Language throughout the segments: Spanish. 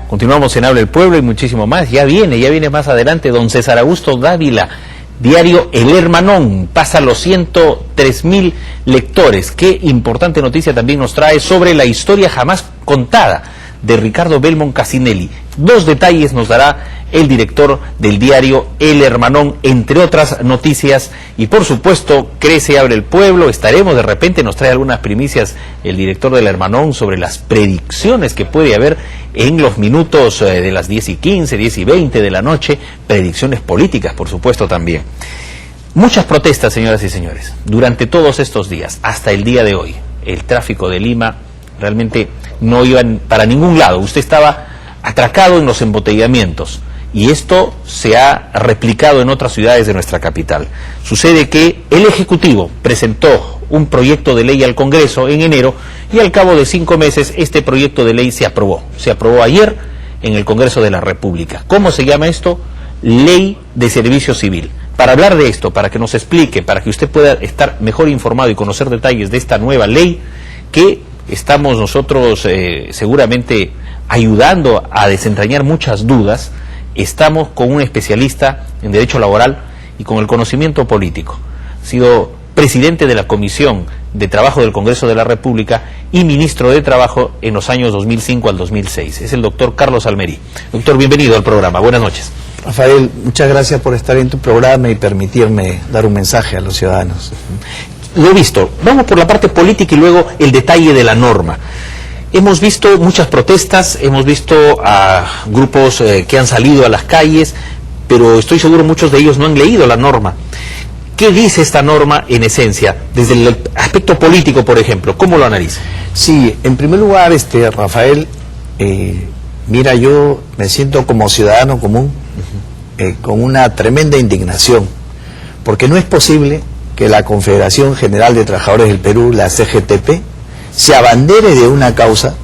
Continuamos en Habla el Pueblo y muchísimo más. Ya viene más adelante don César Augusto Dávila, diario El Hermanón, pasa los 103.000 lectores. Qué importante noticia también nos trae sobre la historia jamás contada de Ricardo Belmont Casinelli. Dos detalles nos dará el director del diario El Hermanón, entre otras noticias, y por supuesto crece Abre el Pueblo. Estaremos, de repente nos trae algunas primicias el director del Hermanón sobre las predicciones que puede haber en los minutos de las 10:15, 10:20 de la noche, predicciones políticas por supuesto también. Muchas protestas, señoras y señores, durante todos estos días, hasta el día de hoy. El tráfico de Lima realmente no iba para ningún lado, usted estaba atracado en los embotellamientos. Y esto se ha replicado en otras ciudades de nuestra capital. Sucede que el Ejecutivo presentó un proyecto de ley al Congreso en enero y al cabo de 5 meses este proyecto de ley se aprobó. Se aprobó ayer en el Congreso de la República. ¿Cómo se llama esto? Ley de Servicio Civil. Para hablar de esto, para que nos explique, para que usted pueda estar mejor informado y conocer detalles de esta nueva ley que estamos nosotros seguramente ayudando a desentrañar muchas dudas, estamos con un especialista en Derecho Laboral y con el conocimiento político. Ha sido presidente de la Comisión de Trabajo del Congreso de la República y ministro de Trabajo en los años 2005 al 2006. Es el doctor Carlos Almerí. Doctor, bienvenido al programa. Buenas noches. Rafael, muchas gracias por estar en tu programa y permitirme dar un mensaje a los ciudadanos. Lo he visto. Vamos por la parte política y luego el detalle de la norma. Hemos visto muchas protestas, hemos visto a grupos que han salido a las calles, pero estoy seguro muchos de ellos no han leído la norma. ¿Qué dice esta norma en esencia? Desde el aspecto político, por ejemplo, ¿cómo lo analiza? Sí, en primer lugar, Rafael, mira, yo me siento como ciudadano común con una tremenda indignación, porque no es posible que la Confederación General de Trabajadores del Perú, la CGTP, se abandere de una causa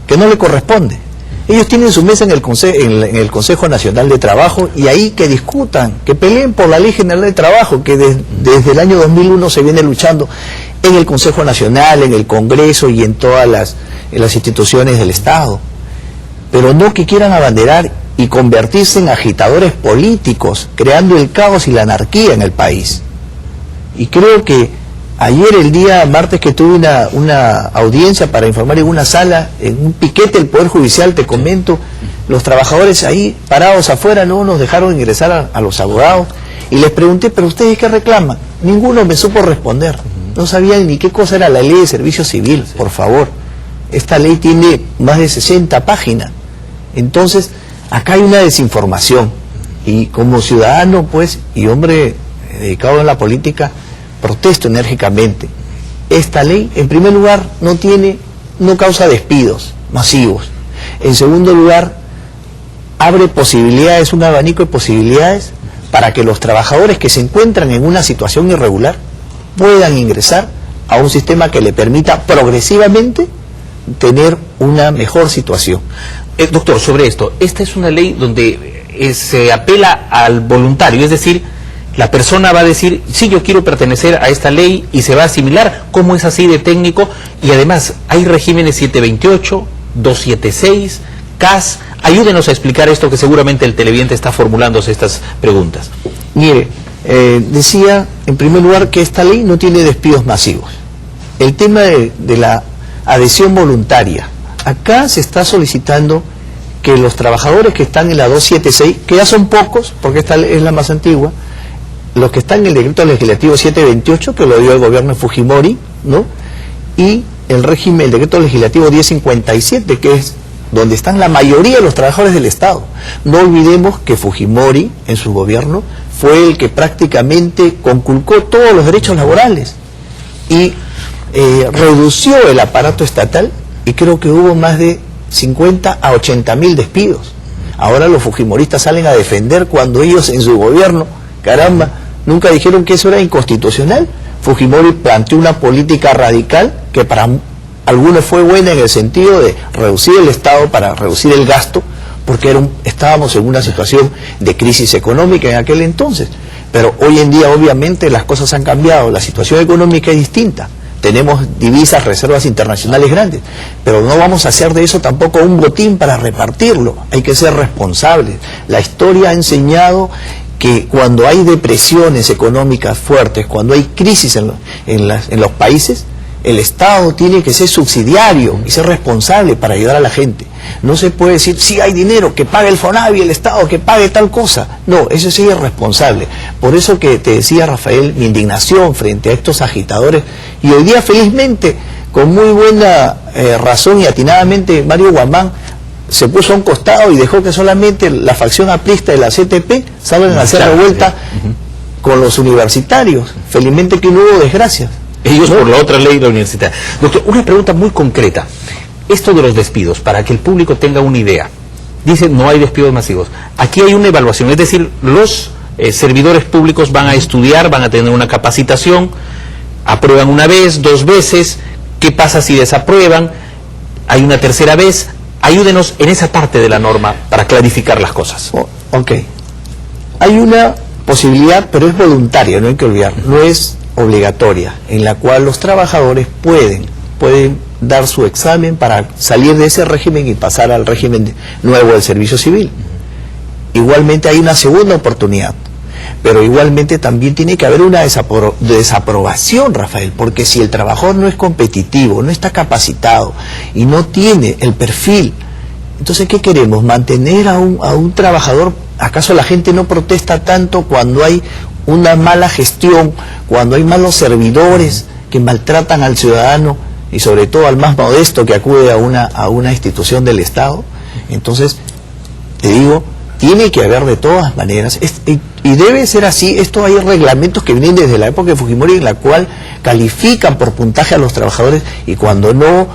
que no le corresponde. Ellos tienen su mesa en el Consejo Nacional de Trabajo y ahí que discutan, que peleen por la Ley General de Trabajo, que desde el año 2001 se viene luchando en el Consejo Nacional, en el Congreso y en todas las instituciones del Estado. Pero no que quieran abanderar y convertirse en agitadores políticos, creando el caos y la anarquía en el país. Y creo que ayer, el día martes, que tuve una audiencia para informar en una sala, en un piquete del Poder Judicial, te comento, los trabajadores ahí parados afuera no nos dejaron ingresar a los abogados y les pregunté, ¿pero ustedes qué reclaman? Ninguno me supo responder, no sabían ni qué cosa era la Ley de Servicio Civil, por favor. Esta ley tiene más de 60 páginas, entonces acá hay una desinformación y como ciudadano, pues, y hombre dedicado a la política, protesto enérgicamente. Esta ley, en primer lugar, no causa despidos masivos. En segundo lugar, abre posibilidades, un abanico de posibilidades para que los trabajadores que se encuentran en una situación irregular puedan ingresar a un sistema que le permita progresivamente tener una mejor situación. Doctor, sobre esto, esta es una ley donde se apela al voluntario, es decir, la persona va a decir, sí, yo quiero pertenecer a esta ley y se va a asimilar. ¿Cómo es así de técnico? Y además, hay regímenes 728, 276, CAS. Ayúdenos a explicar esto, que seguramente el televidente está formulándose estas preguntas. Mire, decía, en primer lugar, que esta ley no tiene despidos masivos. El tema de la adhesión voluntaria. Acá se está solicitando que los trabajadores que están en la 276, que ya son pocos, porque esta es la más antigua, los que están en el decreto legislativo 728, que lo dio el gobierno de Fujimori, ¿no? Y el decreto legislativo 1057, que es donde están la mayoría de los trabajadores del Estado. No olvidemos que Fujimori, en su gobierno, fue el que prácticamente conculcó todos los derechos laborales y redució el aparato estatal, y creo que hubo más de 50 a 80.000 despidos. Ahora los fujimoristas salen a defender cuando ellos en su gobierno, caramba, nunca dijeron que eso era inconstitucional. Fujimori planteó una política radical que para algunos fue buena en el sentido de reducir el Estado para reducir el gasto, porque estábamos en una situación de crisis económica en aquel entonces. Pero hoy en día obviamente las cosas han cambiado, la situación económica es distinta. tenemos divisas, reservas internacionales grandes, pero no vamos a hacer de eso tampoco un botín para repartirlo. Hay que ser responsables. La historia ha enseñado que cuando hay depresiones económicas fuertes, cuando hay crisis en los países, el Estado tiene que ser subsidiario y ser responsable para ayudar a la gente. No se puede decir, sí hay dinero, que pague el FONAVI, el Estado, que pague tal cosa. No, eso sí es irresponsable. Por eso que te decía, Rafael, mi indignación frente a estos agitadores. Y hoy día, felizmente, con muy buena razón y atinadamente, Mario Guamán se puso a un costado y dejó que solamente la facción aprista de la CTP salgan a hacer revuelta con los universitarios. Felizmente que no hubo desgracias. Ellos por la otra ley de la universidad. Doctor, una pregunta muy concreta. Esto de los despidos, para que el público tenga una idea. Dicen, no hay despidos masivos. Aquí hay una evaluación, es decir, los servidores públicos van a estudiar, van a tener una capacitación, aprueban una vez, 2 veces, ¿qué pasa si desaprueban? Hay una tercera vez. Ayúdenos en esa parte de la norma para clarificar las cosas. Ok. Hay una posibilidad, pero es voluntaria, no hay que olvidar, no es obligatoria, en la cual los trabajadores pueden dar su examen para salir de ese régimen y pasar al régimen nuevo del servicio civil. Igualmente hay una segunda oportunidad, pero igualmente también tiene que haber una desaprobación, Rafael, porque si el trabajador no es competitivo, no está capacitado y no tiene el perfil, entonces ¿qué queremos? ¿Mantener a un trabajador? ¿Acaso la gente no protesta tanto cuando hay una mala gestión, cuando hay malos servidores que maltratan al ciudadano y sobre todo al más modesto que acude a una institución del Estado? Entonces, te digo, tiene que haber de todas maneras, y debe ser así. Esto hay reglamentos que vienen desde la época de Fujimori en la cual califican por puntaje a los trabajadores y cuando no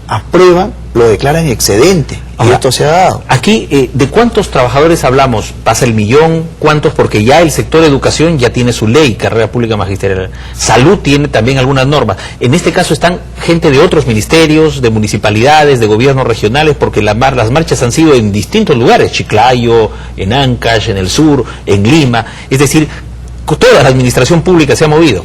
aprueban, lo declaran excedente. Ahora, y esto se ha dado. Aquí, ¿de cuántos trabajadores hablamos? ¿Pasa el millón? ¿Cuántos? Porque ya el sector de educación ya tiene su ley, carrera pública magisterial. Salud tiene también algunas normas. En este caso están gente de otros ministerios, de municipalidades, de gobiernos regionales, porque las marchas han sido en distintos lugares, Chiclayo, en Ancash, en el sur, en Lima. Es decir, toda la administración pública se ha movido.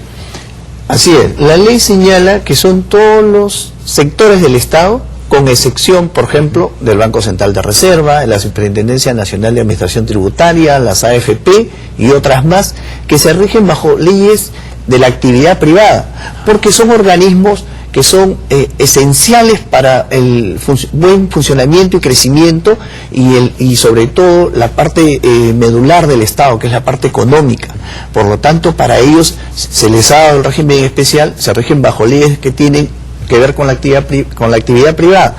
Así es. La ley señala que son todos los sectores del Estado, con excepción, por ejemplo, del Banco Central de Reserva, de la Superintendencia Nacional de Administración Tributaria, las AFP y otras más, que se rigen bajo leyes de la actividad privada, porque son organismos que son esenciales para el buen funcionamiento y crecimiento y sobre todo la parte medular del Estado, que es la parte económica. Por lo tanto, para ellos se les ha dado el régimen especial, se rigen bajo leyes que tienen que ver con la actividad privada,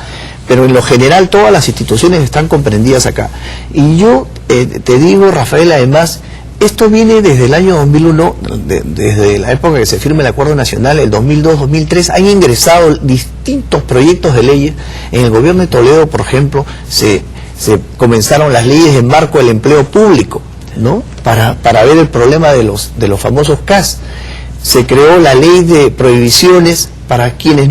pero en lo general todas las instituciones están comprendidas acá. Y yo te digo, Rafael, además, esto viene desde el año 2001, desde la época que se firma el Acuerdo Nacional, el 2002-2003, han ingresado distintos proyectos de leyes. En el gobierno de Toledo, por ejemplo, se comenzaron las leyes de marco del empleo público, ¿no? Para ver el problema de los famosos CAS. Se creó la ley de prohibiciones para quienes